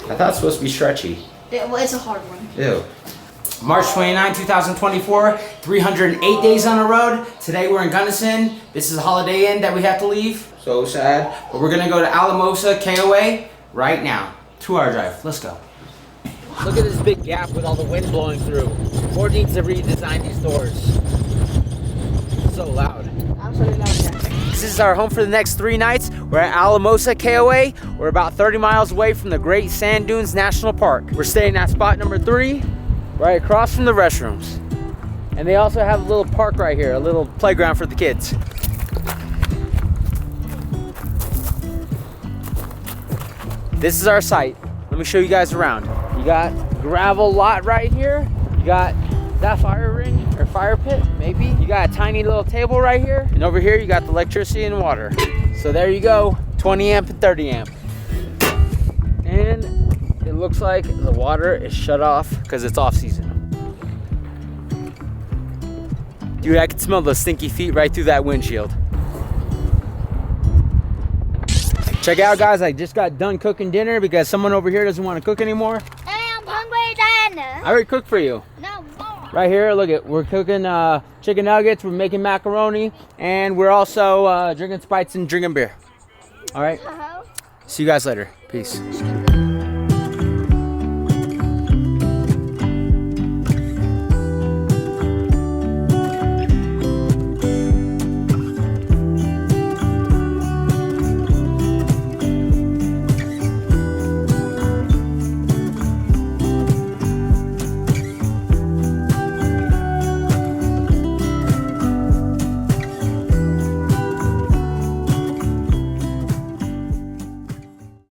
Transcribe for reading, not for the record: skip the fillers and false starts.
I thought it's supposed to be stretchy. Well, it's a hard one. Ew. March 29, 2024, 308 days on the road. Today we're in Gunnison. This is a Holiday Inn that we have to leave. So sad. But we're gonna go to Alamosa Koa right now. 2-hour drive. Let's go. Look at this big gap with all the wind blowing through. Ford needs to redesign these doors. It's so loud. Absolutely loud, yeah. This is our home for the next 3 nights. We're at Alamosa Koa. We're about 30 miles away from the Great Sand Dunes National Park. We're staying at spot number 3. Right across from the restrooms. And they also have a little park right here, a little playground for the kids. This is our site. Let me show you guys around. You got gravel lot right here. You got that fire ring or fire pit, maybe. You got a tiny little table right here. And over here you got the electricity and water. So there you go, 20 amp and 30 amp. And it looks like the water is shut off because it's off season. Dude, I can smell those stinky feet right through that windshield. Check out, guys, I just got done cooking dinner because someone over here doesn't want to cook anymore. Hey, I'm hungry, Dad. I already cooked for you. No more. Right here, look at, we're cooking chicken nuggets, we're making macaroni, and we're also drinking Sprites and drinking beer. All right, see you guys later. Peace.